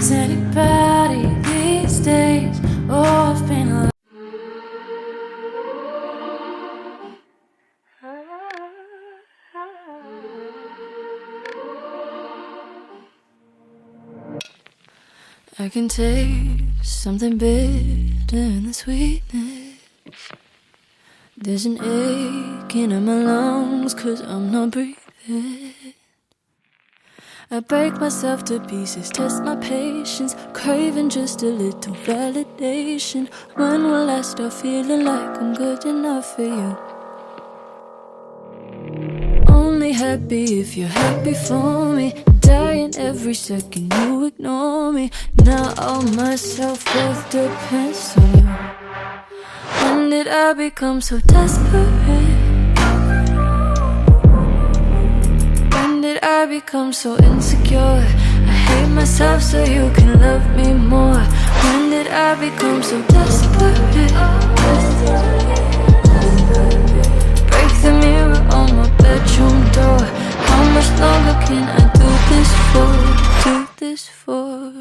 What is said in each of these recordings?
Is anybody these days? Oh, I've been alive. I can taste something bitter in the sweetness. There's an aching in my lungs 'cause I'm not breathing. I break myself to pieces, test my patience, craving just a little validation. When will I start feeling like I'm good enough for you? Only happy if you're happy for me. Dying every second you ignore me. Now all my self-worth depends on you. When did I become so desperate? When did I become so insecure? I hate myself so you can love me more. When did I become so desperate? Break the mirror on my bedroom door. How much longer can I do this for? Do this for?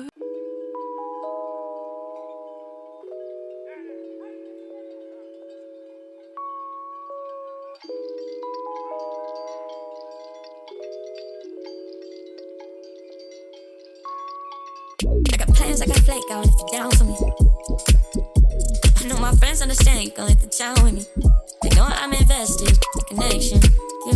I got plans, I got flake out if you're down for me. I know my friends understand you gon' hit the town with me. They know I'm invested in connection. You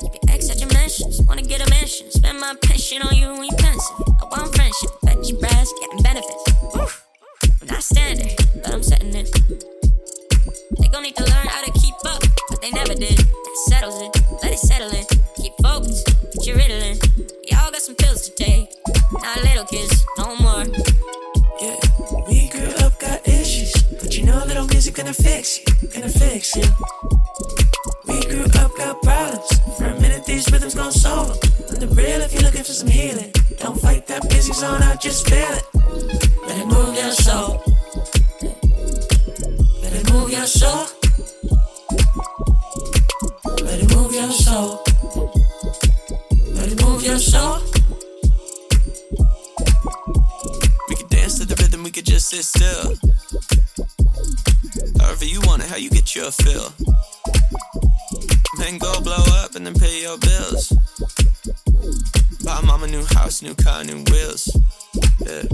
keep your ex at your mentions, wanna get a mention. Spend my pension on you when you pensive. I want friendship, bet your brass, getting benefits. Oof. I'm not standard, but I'm setting it. They gon' need to learn how to keep up, but they never did. That settles it, let it settle in. Keep focused, get your Ritalin. We all got some pills to take. Not little kids, no more. Yeah, we grew up, got issues, but you know little music gonna fix you, gonna fix you. We grew up, got problems. For a minute, these rhythms gon' solve them. On the real, if you're looking for some healing, don't fight that music zone out, just feel it. Let it move your soul. Let it move your soul. Let it move your soul. Let it move your soul. We could dance to the rhythm, we could just sit still. However you want it, how you get your fill. Then go blow up and then pay your bills. Buy mama new house, new car, new wheels. Yeah.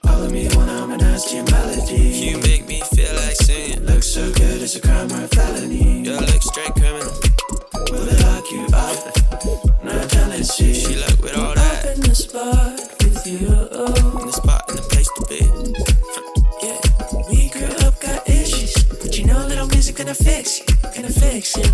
All of me wanna harmonize to your melody. You make me feel like singing. Looks so good, it's a crime or a felony. You look straight criminal. Will they lock you up? No jealousy. She look with all that. Up in the spot with you. In the spot, in the place to be. Yeah. We grew up, got issues, but you know little music gonna fix you, gonna fix you.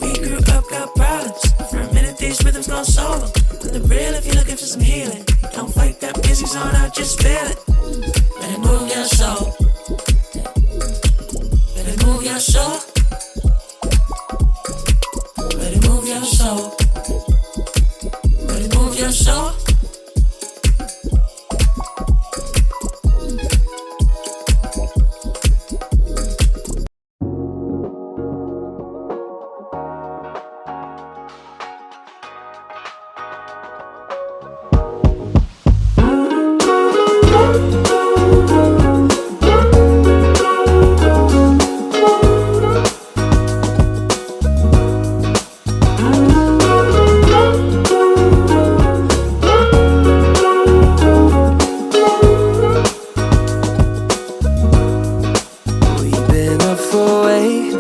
We grew up, got problems. For a minute, these rhythms gon' solve them. On the real, if you're looking for some healing, don't fight that music zone out, just feel it. Let it move your soul. Let it move your soul. Let it move your soul. Let it move your soul.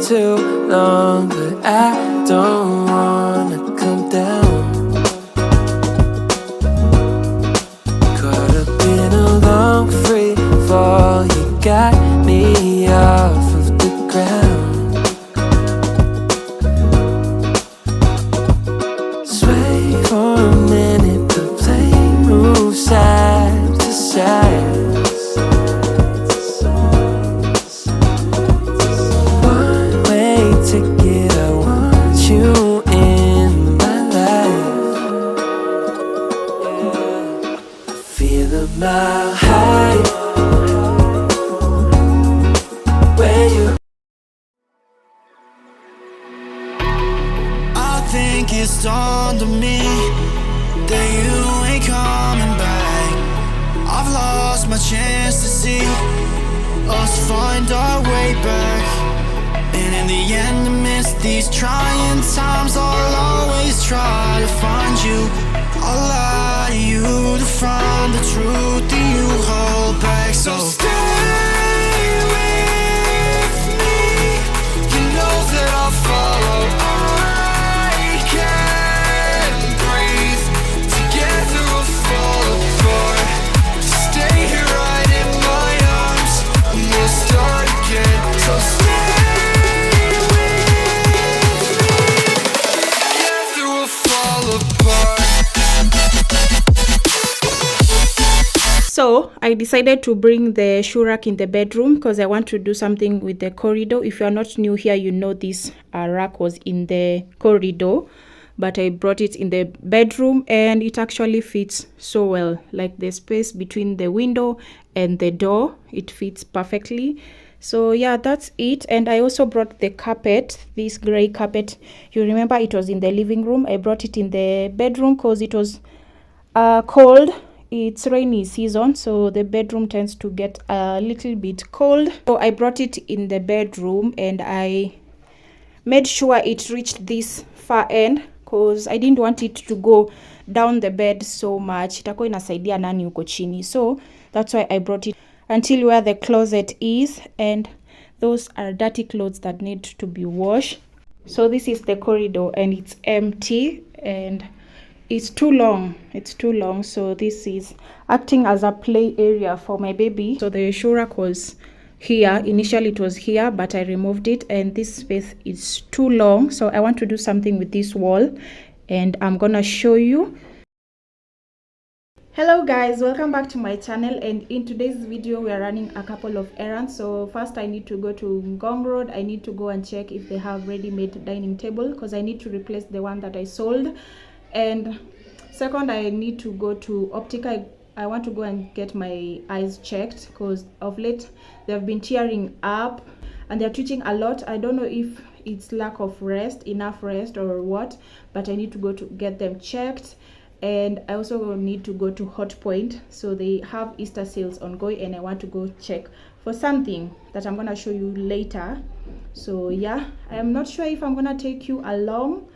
Too long, but I don't wanna come down. Caught up in a long free fall, you got me off of the ground. Sway for a minute, but play move side to side. Ticket, I want you in my life. I feel a mile high where you. I think it's dawned on me that you ain't come see us find our way back. And in the end, amidst these trying times, I'll always try to find you. I'll lie to you to find the truth that you hold back. So stay with me. You know that I'll follow. I can't breathe. Together we'll fall apart. Stay here right in my arms, and we'll start again. So stay with me. Together we'll fall apart. So I decided to bring the shoe rack in the bedroom because I want to do something with the corridor. If you are not new here, you know this rack was in the corridor, but I brought it in the bedroom and it actually fits so well. Like the space between the window and the door, it fits perfectly. So yeah, that's it. And I also brought the carpet, this gray carpet. You remember it was in the living room. I brought it in the bedroom because it was cold. It's rainy season, so the bedroom tends to get a little bit cold. So I brought it in the bedroom and I made sure it reached this far end because I didn't want it to go down the bed so much. Itakuwa inasaidia nani uko chini. So that's why I brought it until where the closet is, and those are dirty clothes that need to be washed. So this is the corridor and it's empty and it's too long. So this is acting as a play area for my baby. So the shoe rack was here. Initially it was here, but I removed it and this space is too long. So I want to do something with this wall and I'm gonna show you. Hello guys, welcome back to my channel, and in today's video we are running a couple of errands. So first I need to go to Ngong Road. I need to go and check if they have ready-made dining table because I need to replace the one that I sold. And second, I need to go to Optica. I want to go and get my eyes checked because of late they've been tearing up and they're twitching a lot. I don't know if it's lack of rest, enough rest or what, but I need to go to get them checked. And I also need to go to Hot Point. So they have Easter sales ongoing and I want to go check for something that I'm gonna show you later. So yeah, I'm not sure if I'm gonna take you along,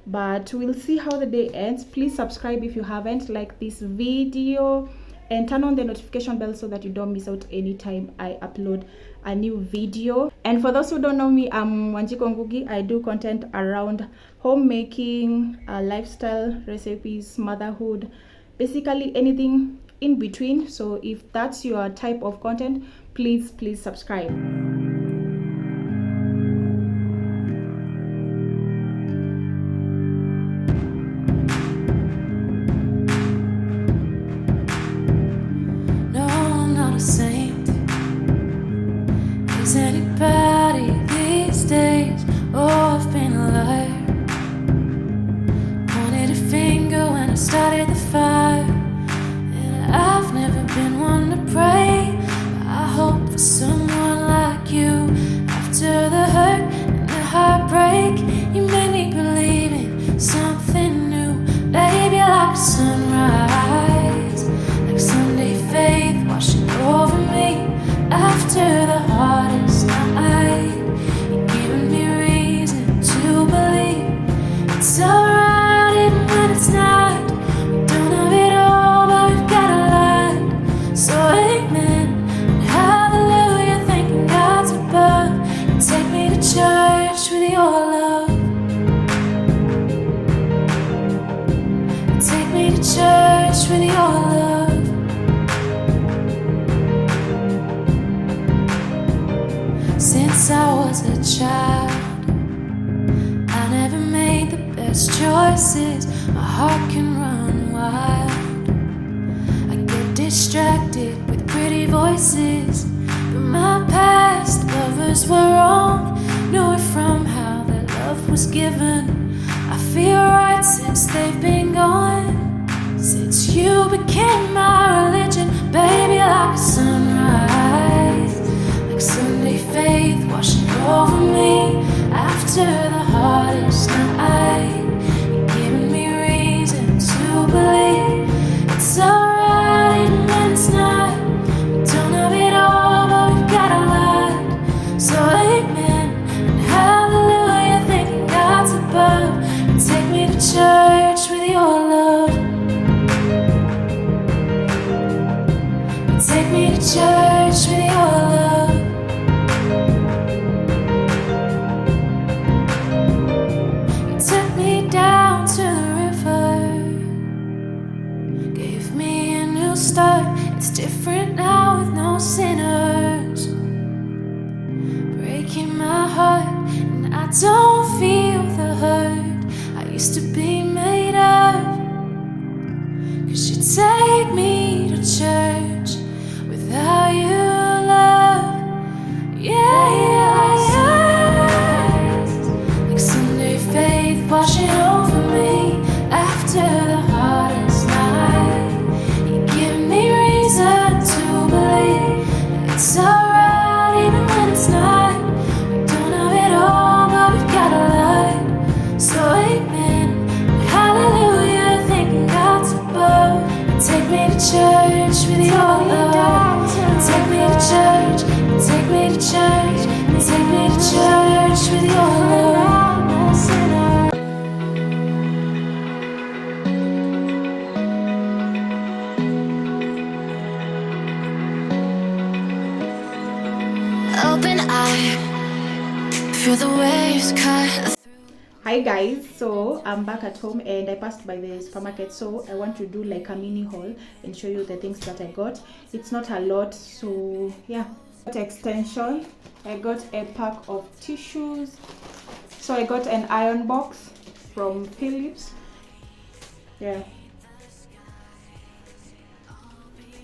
but we'll see how the day ends. Please subscribe if you haven't, like this video, and turn on the notification bell so that you don't miss out anytime I upload a new video. And for those who don't know me, I'm Wanjiko Ngugi. I do content around homemaking, lifestyle, recipes, motherhood, basically anything in between. So if that's your type of content, please subscribe. Saint. Is anybody these days? Oh, I've been a liar. Wanted a finger when I started the fire, and I've never been one to pray. I hope for someone like you. After the hurt and the heartbreak, you made me believe in something new. Baby, like a sunrise, like Sunday faith washing over me after the hardest night. You're giving me reason to believe it's alright even when it's not. We don't have it all, but we've got a lot. So amen and hallelujah, thanking God's above. And take me to church with your love. And take me to church with your love. Since I was a child, I never made the best choices. My heart can run wild. I get distracted with pretty voices, but my past lovers were wrong. Knew it from how their love was given. I feel right since they've been gone. Since you became my religion, baby, like a sunrise, like Sunday faith washing over me after the hardest night. You're giving me reason to believe it's alright even when it's not. We don't have it all. church with your love. You took me down to the river, gave me a new start. It's different now with no sinners, breaking my heart, and I don't feel the hurt I used to be made of. 'Cause you take me to church without your love. Yeah, yeah, yeah. Like Sunday faith washing over me after the hardest night. You give me reason to believe it's alright even when it's not. We don't have it all, but we've got a lot. So amen, hallelujah, thanking God's above. Take me to church with your love. Take me to church, take me to church, take me to church with your love. Open eye, feel the waves cut. Hi guys, so I'm back at home and I passed by the supermarket, so I want to do like a mini haul and show you the things that I got. It's not a lot, so yeah. Got extension, I got a pack of tissues, so I got an iron box from Philips, yeah,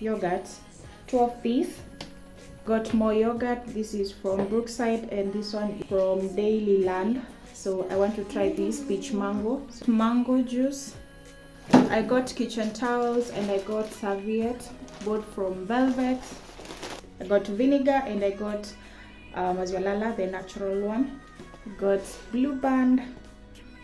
yogurt, 2 of these. Got more yogurt, this is from Brookside and this one is from Dailyland. So I want to try this peach mango juice. I got kitchen towels and I got serviette, both from Velvet. I got vinegar and I got Maziwalala, the natural one. Got Blue Band.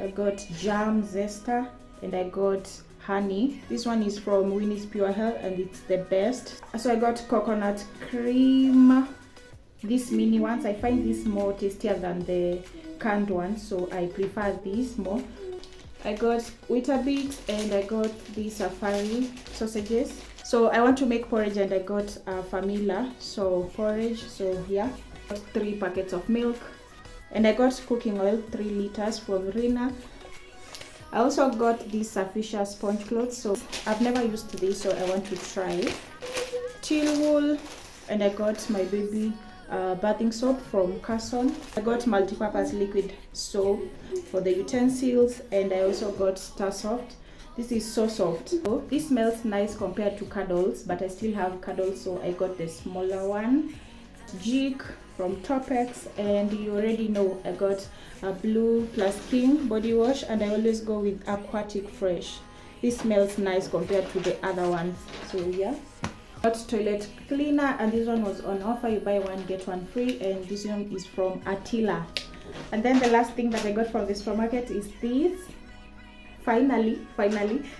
I got jam zester and I got honey. This one is from Winnie's Pure Health and it's the best. So I got coconut cream. These mini ones, I find this more tastier than the canned ones, so I prefer these more. I got Weetabix and I got these safari sausages. So I want to make porridge and I got Famila, so porridge. So yeah, got 3 packets of milk and I got cooking oil, 3 liters from Rina. I also got these Safisha sponge clothes, so I've never used this, so I want to try it. Chill wool, and I got my baby bathing soap from Carson. I got multi-purpose liquid soap for the utensils and I also got Star Soft. This is so soft. So this smells nice compared to cuddles, but I still have cuddles, so I got the smaller one. Jig from Topex, and you already know I got a blue plus pink body wash and I always go with Aquatic Fresh. This smells nice compared to the other ones, so yeah. Got toilet cleaner and this one was on offer, you buy one get one free, and this one is from Attila. And then the last thing that I got from the supermarket is this. Finally,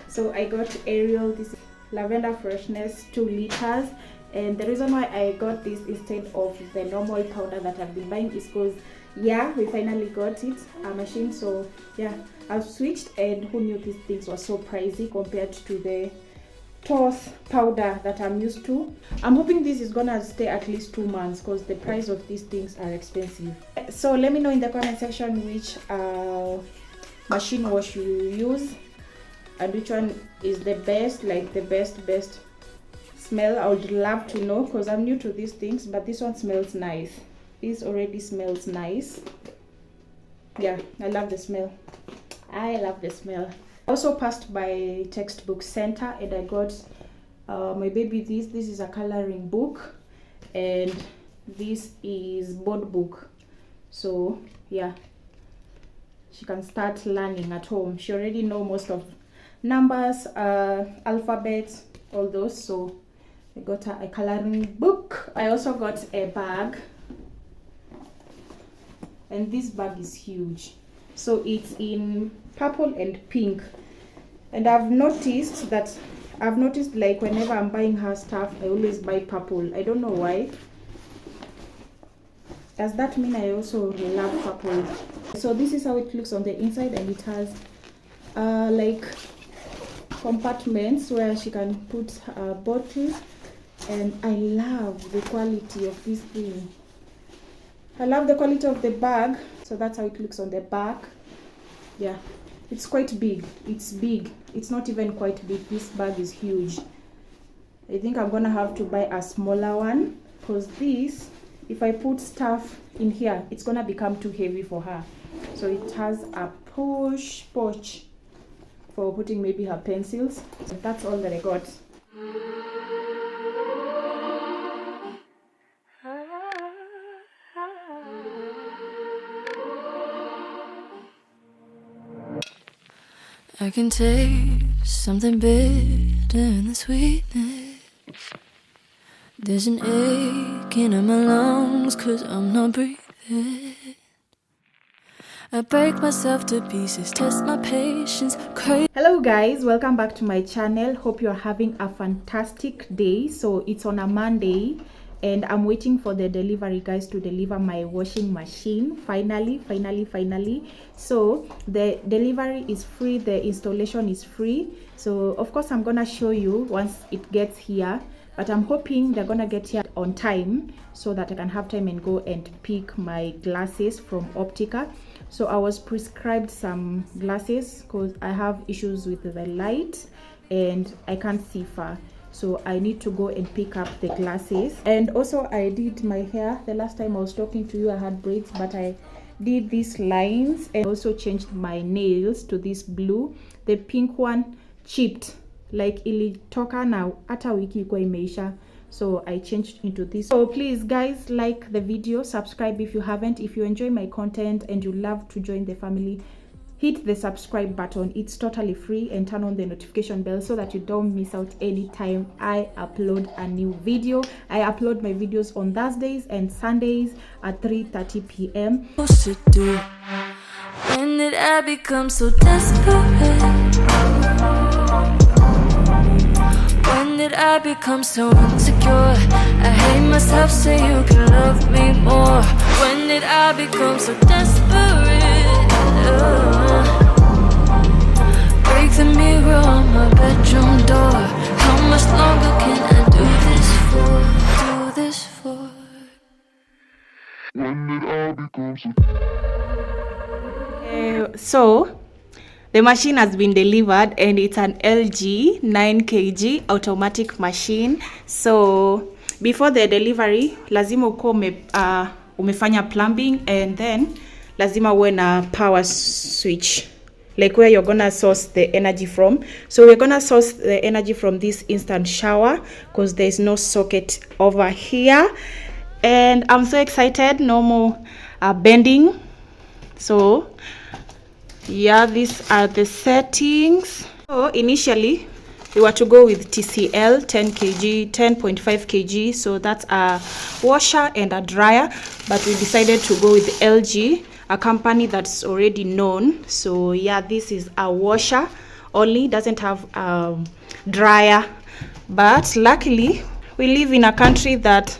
so I got Ariel, this is lavender freshness 2 liters, and the reason why I got this instead of the normal powder that I've been buying is because yeah, we finally got it, a machine. So yeah, I've switched, and who knew these things were so pricey compared to the Toss powder that I'm used to. I'm hoping this is gonna stay at least 2 months because the price of these things are expensive. So let me know in the comment section which machine wash you use and which one is the best, like the best smell. I would love to know because I'm new to these things, but this one smells nice. This already smells nice. Yeah, I love the smell. Also passed by textbook center and I got my baby this is a coloring book and this is board book, so yeah, she can start learning at home. She already know most of numbers, alphabets, all those, so I got her a coloring book. I also got a bag, and this bag is huge, so it's in purple and pink. And I've noticed like whenever I'm buying her stuff, I always buy purple. I don't know why. Does that mean I also love purple? So this is how it looks on the inside, and it has like compartments where she can put bottles And I love the quality of this thing. I love the quality of the bag. So that's how it looks on the back. Yeah, it's quite big. It's big. It's not even quite big. This bag is huge. I think I'm gonna have to buy a smaller one, because this, if I put stuff in here, it's gonna become too heavy for her. So it has a push pouch for putting maybe her pencils. So that's all that I got. I can taste something bitter in the sweetness. There's an aching in my lungs 'cause I'm not breathing. I break myself to pieces, test my patience, crazy. Hello guys, welcome back to my channel. Hope you're having a fantastic day. So it's on a Monday and I'm waiting for the delivery guys to deliver my washing machine. Finally. So the delivery is free, the installation is free. So of course I'm gonna show you once it gets here, but I'm hoping they're gonna get here on time so that I can have time and go and pick my glasses from Optica. So I was prescribed some glasses because I have issues with the light and I can't see far. So I need to go and pick up the glasses. And also I did my hair. The last time I was talking to you, I had braids, but I did these lines and also changed my nails to this blue. The pink one chipped, like ilitoka na hata wiki iko imeisha. So I changed into this. So please guys, like the video, subscribe if you haven't. If you enjoy my content and you love to join the family, hit the subscribe button. It's totally free, and turn on the notification bell so that you don't miss out anytime I upload a new video. I upload my videos on Thursdays and Sundays at 3:30 p.m. Supposed to do. When did I become so desperate? When did I become so insecure? I hate myself, say you can love me more. When did I become so desperate? Break the mirror on my bedroom door. How much longer can I do this for? Do this for? When did I become so? So the machine has been delivered and it's an LG 9 kg automatic machine. So before the delivery lazima uko umefanya plumbing, and then lazima uwe na power switch, like where you're gonna source the energy from. So we're gonna source the energy from this instant shower because there's no socket over here. And I'm so excited. No more bending. So yeah, these are the settings. So initially we were to go with TCL 10 kg, 10.5 kg. So that's a washer and a dryer, but we decided to go with LG, a company that's already known. So yeah, this is a washer only, doesn't have dryer, but luckily we live in a country that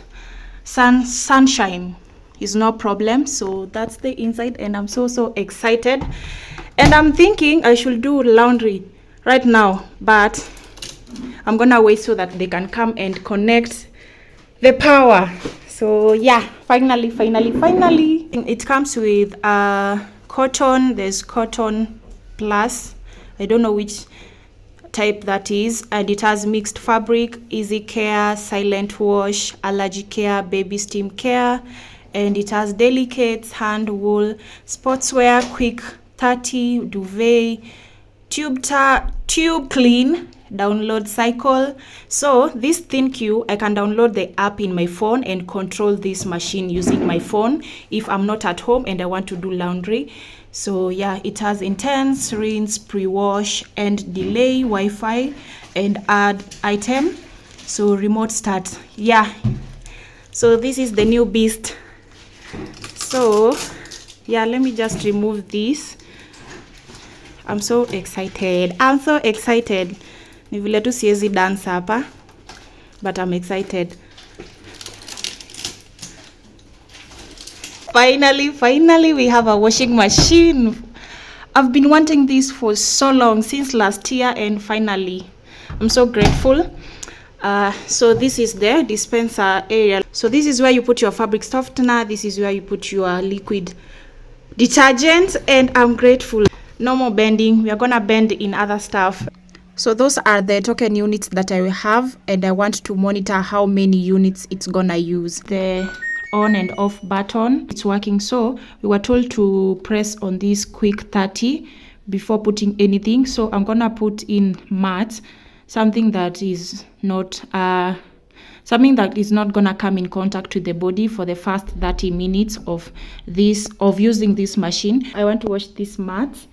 sunshine is no problem. So that's the inside, and I'm so excited. And I'm thinking I should do laundry right now, but I'm gonna wait so that they can come and connect the power. So yeah, finally it comes with cotton. There's cotton plus, I don't know which type that is, and it has mixed fabric, easy care, silent wash, allergy care, baby steam care, and it has delicates, hand wool, sportswear, quick 30, duvet, tube clean, download cycle. So this ThinQ, I can download the app in my phone and control this machine using my phone if I'm not at home and I want to do laundry. So yeah, it has intense, rinse, pre-wash, and delay, Wi-Fi, and add item. So remote start. Yeah, so this is the new beast. So yeah, let me just remove this. I'm so excited. Ni vile tu siwezi dance hapa, but I'm excited. Finally we have a washing machine. I've been wanting this for so long, since last year, and finally I'm so grateful. So this is the dispenser area. So this is where you put your fabric softener, this is where you put your liquid detergent, and I'm grateful. No more bending, we are gonna bend in other stuff. So those are the token units that I will have, and I want to monitor how many units it's gonna use. The on and off button, it's working. So we were told to press on this quick 30 before putting anything. So I'm gonna put in matte, something that is not gonna come in contact with the body for the first 30 minutes of using this machine. I want to wash this matte.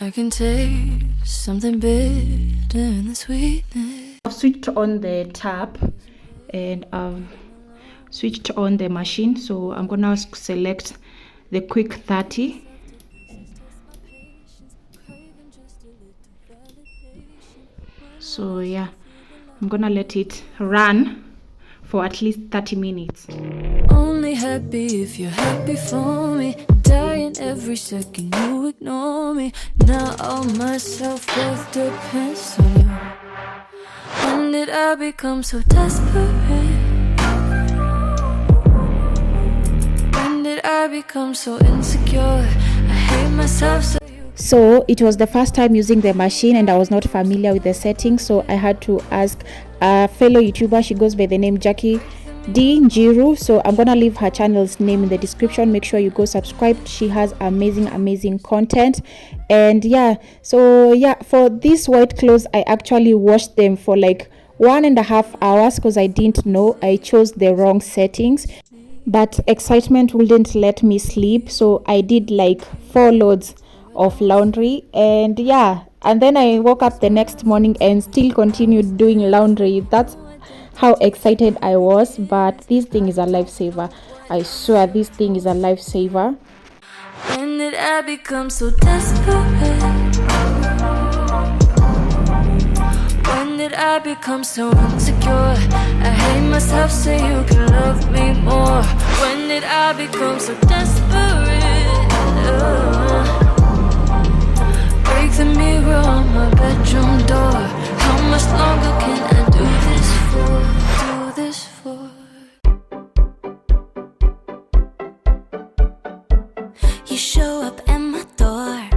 I can taste something bitter in the sweetness. I've switched on the tap and I've switched on the machine, so I'm gonna select the quick 30. So yeah, I'm gonna let it run for at least 30 minutes. Only happy if you're happy for me. Dying every second you ignore me. Now all my self-worth depends on you. When did I become so desperate? When did I become so insecure? I hate myself so it was the first time using the machine and I was not familiar with the settings, so I had to ask a fellow YouTuber. She goes by the name Jackie D Njiru, so I'm gonna leave her channel's name in the description. Make sure you go subscribe. She has amazing content. And yeah, so yeah, for these white clothes I actually washed them for like 1.5 hours because I didn't know. I chose the wrong settings, but excitement wouldn't let me sleep, so I did like 4 loads of laundry. And yeah, and then I woke up the next morning and still continued doing laundry. That's how excited I was. But this thing is a lifesaver. I swear this thing is a lifesaver. When did I become so desperate? When did I become so insecure? I hate myself, so you can love me more. When did I become so desperate? Break the mirror on my bedroom door. How much longer can I do this for? You show up at my door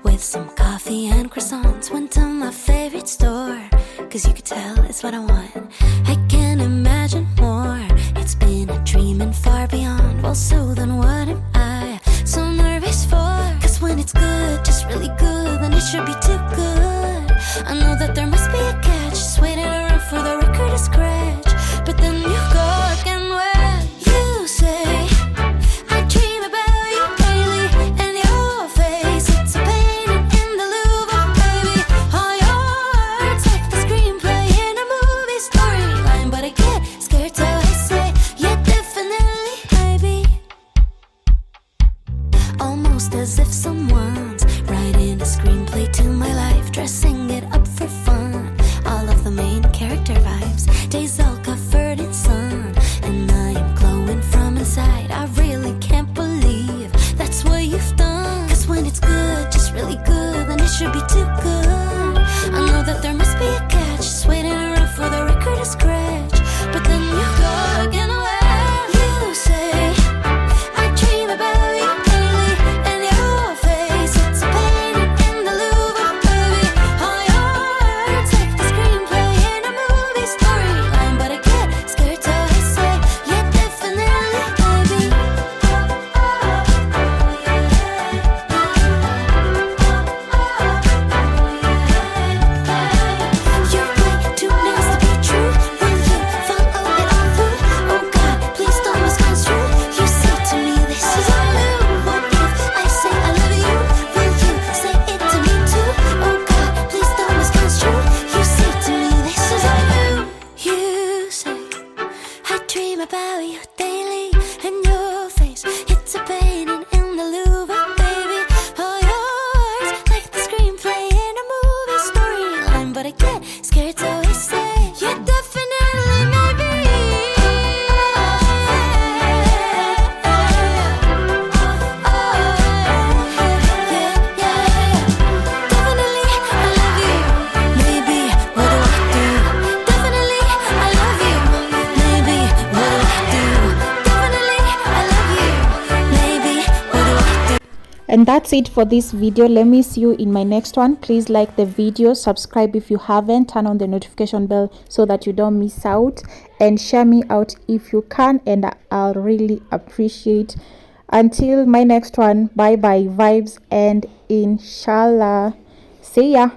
with some coffee and croissants. Went to my favorite store, cause you could tell it's what I want. I can't imagine more. It's been a dream and far beyond. Well, so then what am I so nervous for? Cause when it's good, just really good, then it should be too good. I know that there must be a catch, just waiting around for the record to scratch. But then you go again when you say I dream about you daily, and your face, it's a painting in the Louvre, baby. All your words like the screenplay in a movie storyline. But I get scared till I say, yeah, definitely, baby. Almost as if someone's writing a screenplay to my life, dressing it up for fun. All of the main character vibes, days all covered in sun, and I am glowing from inside. I really can't believe that's what you've done. Cause when it's good, just really good, then it should be too good. I know that there must be a catch, just waiting around for the record to scratch. But then you go again when you say I dream about you daily, and your face, it's a painting in the Louvre, baby. All your words like the screenplay in a movie storyline. But I get scared till I say, yeah, definitely, baby. You're way too nice to be true. When you follow it all through, oh God, please don't misconstrue. You say to me, this is all new. What if I say I love you? Will you say it to me too? Oh God, please don't misconstrue. You say to me, this is all new. You say I dream about you daily, and your face, it's a painting in the Louvre, baby. All yours like the screenplay in a movie storyline. But I get scared, so I say, yeah, definitely, maybe. And that's it for this video. Let me see you in my next one. Please like the video, subscribe if you haven't, turn on the notification bell so that you don't miss out, and share me out if you can, and I'll really appreciate. Until my next one, bye bye vibes, and inshallah, see ya.